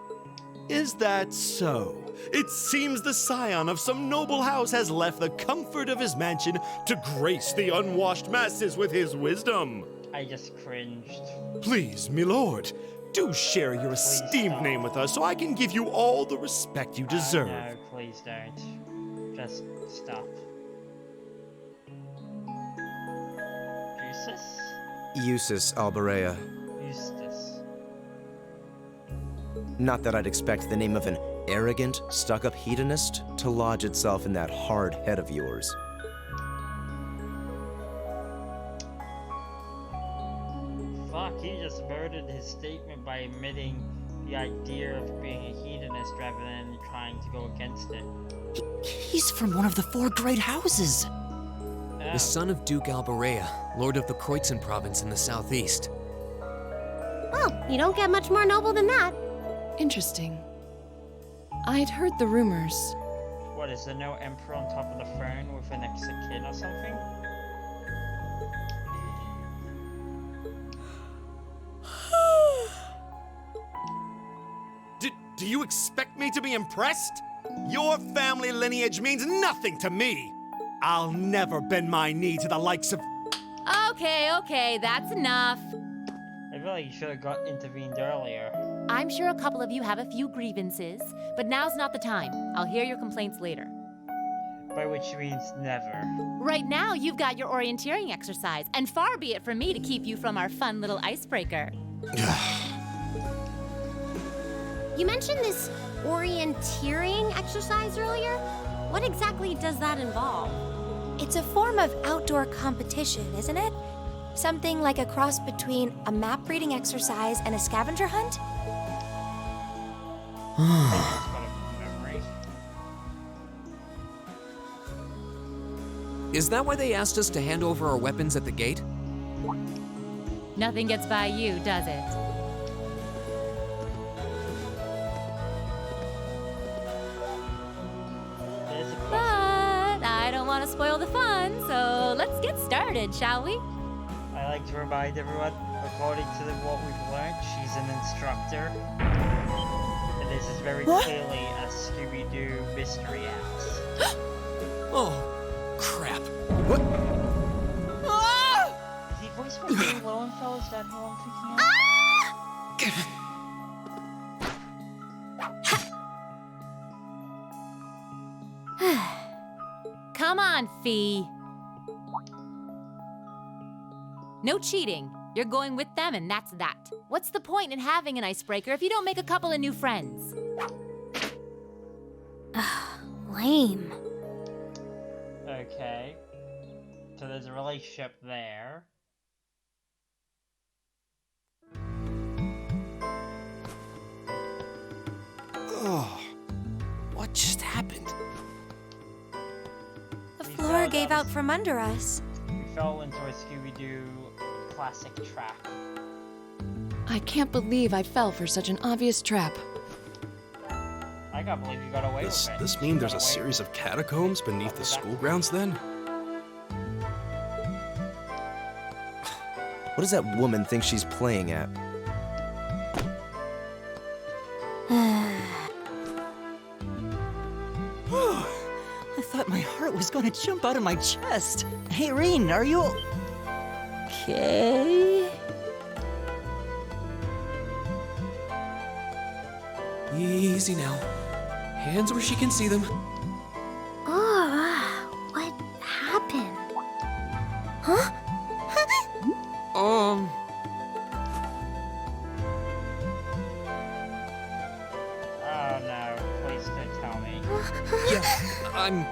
Is that so? It seems the scion of some noble house has left the comfort of his mansion to grace the unwashed masses with his wisdom. I just cringed. Please, milord, do share your esteemed name with us so I can give you all the respect you deserve. No, please don't. Just stop. Eustace? Eustace Alberea. Eustace. Not that I'd expect the name of an arrogant, stuck-up hedonist to lodge itself in that hard head of yours. Fuck, he just murdered his statement by admitting the idea of being a hedonist rather than trying to go against it. He's from one of the 4 great houses. The son of Duke Alberea, lord of the Kreutzen province in the southeast. Well, you don't get much more noble than that. Interesting. I'd heard the rumors. What, is there no emperor on top of the throne with an extra kid or something? Do you expect me to be impressed? Your family lineage means nothing to me. I'll never bend my knee to the likes of... Okay, that's enough. I feel like you should have got intervened earlier. I'm sure a couple of you have a few grievances, but now's not the time. I'll hear your complaints later. By which means never. Right now, you've got your orienteering exercise, and far be it from me to keep you from our fun little icebreaker. You mentioned this orienteering exercise earlier. What exactly does that involve? It's a form of outdoor competition, isn't it? Something like a cross between a map-reading exercise and a scavenger hunt? Is that why they asked us to hand over our weapons at the gate? Nothing gets by you, does it? But I don't want to spoil the fun, so let's get started, shall we? I like to remind everyone, according to what we've learned, she's an instructor. And this is very clearly a Scooby-Doo mystery house. Oh, crap. What? Is he voiced by Jay Lowenfeld? Is that who I'm thinking of? Come on, Fee. No cheating. You're going with them, and that's that. What's the point in having an icebreaker if you don't make a couple of new friends? Lame. Okay. So there's a relationship there. Oh, what just happened? The floor gave out from under us. We fell into a Scooby-Doo classic trap. I can't believe I fell for such an obvious trap. I can't believe you got away with it. Does this mean there's a series of catacombs beneath the school grounds then? What does that woman think she's playing at? I thought my heart was gonna jump out of my chest. Hey, Reen, are you okay? Easy now. Hands where she can see them. Oh, what happened? Huh? Oh no, please don't tell me. Yeah, I'm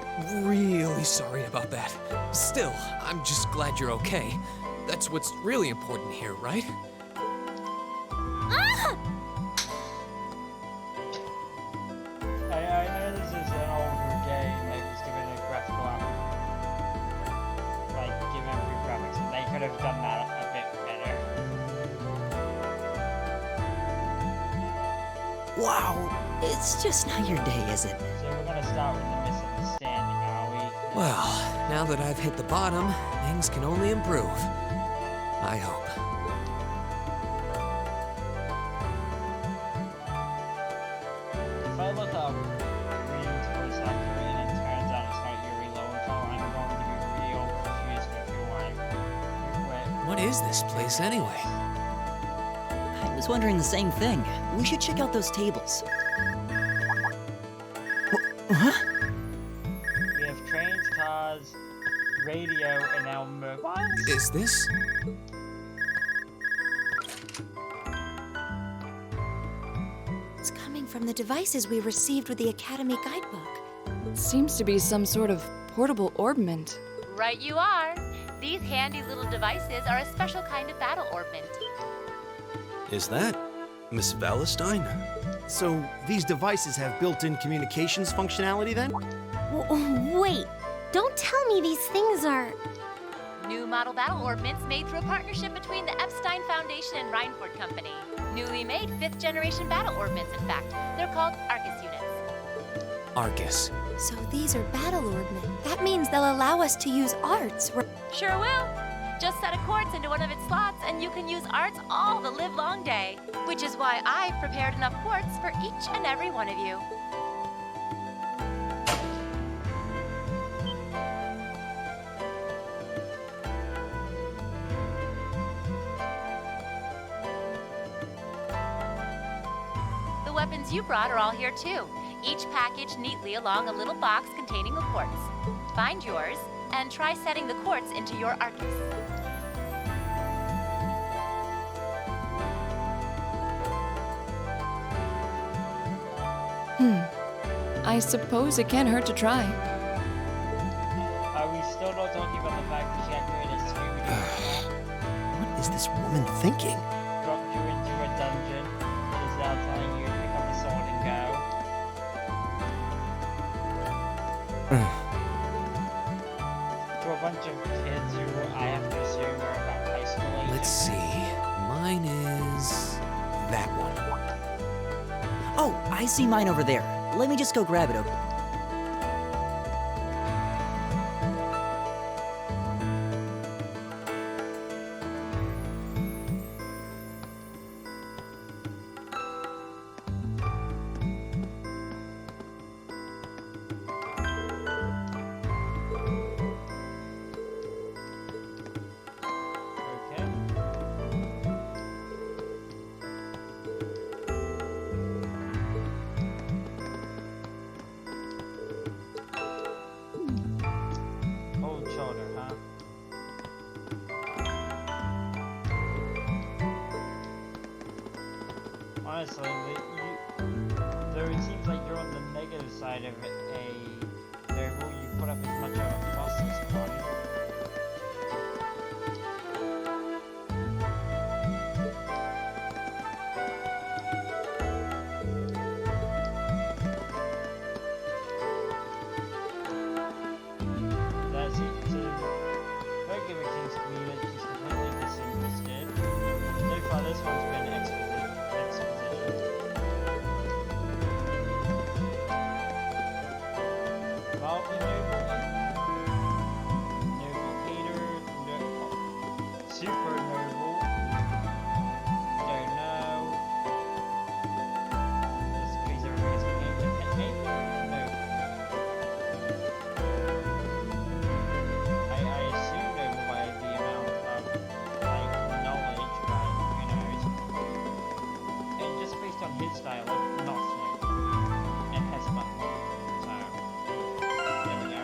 really sorry about that. Still, I'm just glad you're okay. That's what's really important here, right? I know this is an older game that was given a graphical like given graphics, and they could have done that a bit better. Wow, it's just not your day, is it? So we're gonna start with the misunderstanding, are we? Well, now that I've hit the bottom, things can only improve. I hope. If I look up Green's voice actor and it turns out it's not Yuri Lowenthal, I'm going to be real confused with who I'm. What is this place anyway? I was wondering the same thing. We should check out those tables. Huh? We have trains, cars, radio, and now mobiles? Is this? It's coming from the devices we received with the Academy guidebook. Seems to be some sort of portable orbment. Right you are. These handy little devices are a special kind of battle orbment. Is that Miss Valestine? So these devices have built-in communications functionality then? Wait, don't tell me these things are... New model battle orbments made through a partnership between the Epstein Foundation and Reinford Company. Newly made 5th generation battle orbments, in fact. They're called Arcus units. Arcus. So these are battle orbment. That means they'll allow us to use arts. Sure will. Just set a quartz into one of its slots and you can use arts all the livelong day. Which is why I've prepared enough quartz for each and every one of you. The weapons you brought are all here too. Each packaged neatly along a little box containing a quartz. Find yours and try setting the quartz into your Arcus. I suppose it can't hurt to try. Are we still not talking about the fact that she activated a Scooby-Doo? What is this woman thinking? Dropped you into a dungeon, is now telling you to pick up a sword and go. To a bunch of kids who I have to assume are about high school age. Let's see. Mine is that one. Oh, I see mine over there. Let me just go grab it, okay? Cold shoulder, huh? Honestly, though it seems like you're on the negative side of a variable, you put up as much of a fuss as possible. That's it. Don't give a king's queen that she's completely disinterested. So far, this one's been exposition. Well, you know, style of not smoking and press a button. So there we go.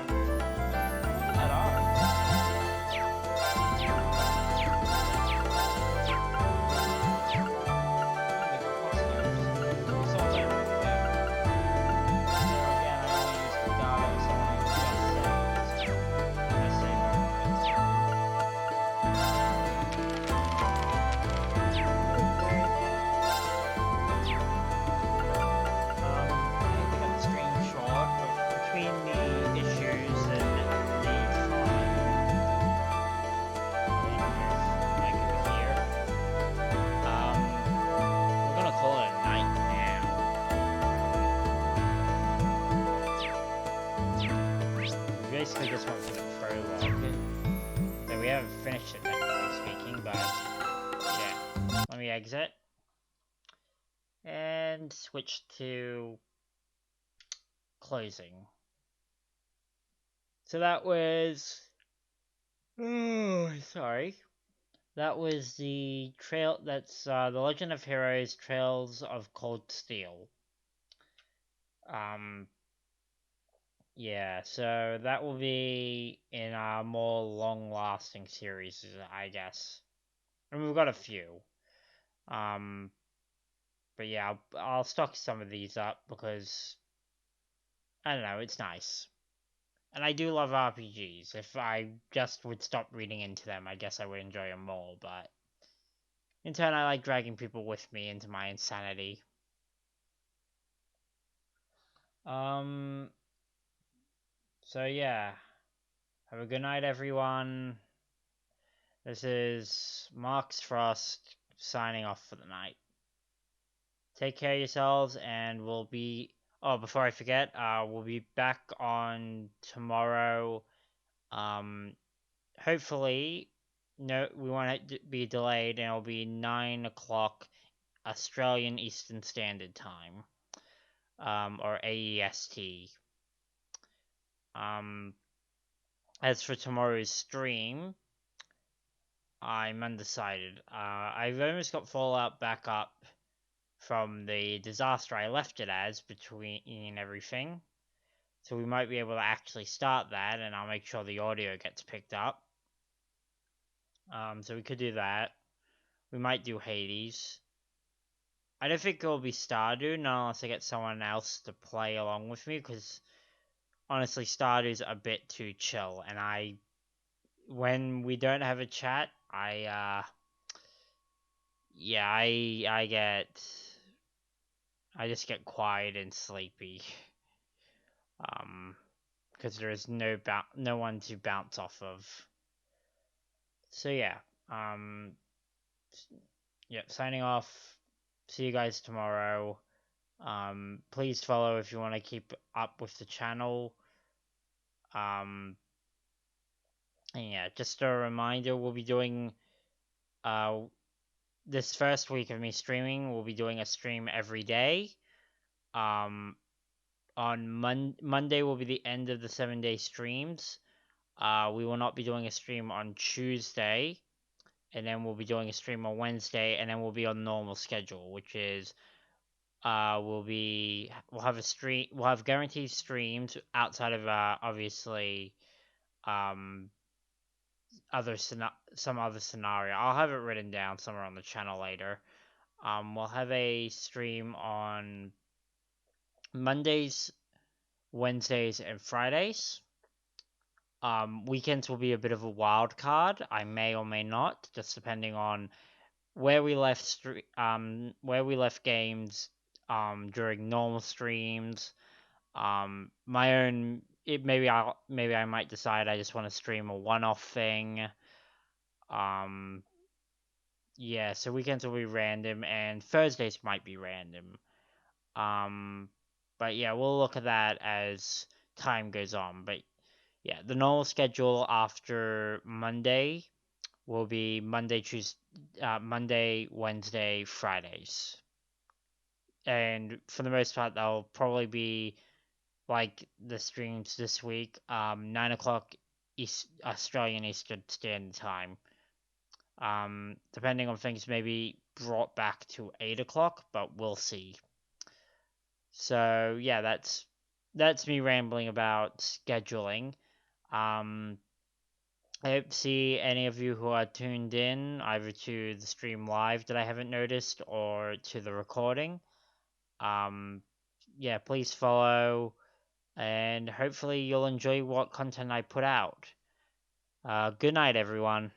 Basically just went for the prologue. So we haven't finished it technically speaking, but yeah. Let me exit. And switch to closing. So that was sorry. That was the trail that's the Legend of Heroes Trails of Cold Steel. Yeah, so that will be in a more long-lasting series, I guess. And we've got a few. But yeah, I'll stock some of these up because, I don't know, it's nice. And I do love RPGs. If I just would stop reading into them, I guess I would enjoy them more, but in turn, I like dragging people with me into my insanity. So yeah. Have a good night, everyone. This is Marx Frost signing off for the night. Take care of yourselves, and we'll be... Oh, before I forget, we'll be back on tomorrow. Hopefully, no, we won't be delayed, and it'll be 9 o'clock Australian Eastern Standard Time, or AEST. As for tomorrow's stream, I'm undecided. I've almost got Fallout back up from the disaster I left it as between everything. So we might be able to actually start that, and I'll make sure the audio gets picked up. So we could do that. We might do Hades. I don't think it'll be Stardew, not unless I get someone else to play along with me, because honestly, Stardew's a bit too chill, and when we don't have a chat, I just get quiet and sleepy. Because there is no one to bounce off of. So yeah, signing off. See you guys tomorrow. Please follow if you want to keep up with the channel. And yeah, just a reminder, we'll be doing this first week of me streaming, we'll be doing a stream every day. On Monday will be the end of the 7-day streams. We will not be doing a stream on Tuesday, and then we'll be doing a stream on Wednesday, and then we'll be on normal schedule, which is we'll have guaranteed streams outside of obviously some other scenario. I'll have it written down somewhere on the channel later. We'll have a stream on Mondays, Wednesdays, and Fridays. Weekends will be a bit of a wild card. I may or may not, just depending on where we left games during normal streams. Maybe I might decide I just want to stream a one-off thing. Yeah, so weekends will be random, and Thursdays might be random. But yeah, we'll look at that as time goes on. But yeah, the normal schedule after Monday will be Monday, Wednesday, Fridays. And for the most part, they'll probably be like the streams this week, 9 o'clock Australian Eastern Standard Time. Depending on things, maybe brought back to 8 o'clock, but we'll see. So yeah, that's me rambling about scheduling. Um, I hope to see any of you who are tuned in either to the stream live that I haven't noticed or to the recording. Yeah, please follow, and hopefully you'll enjoy what content I put out. Good night, everyone.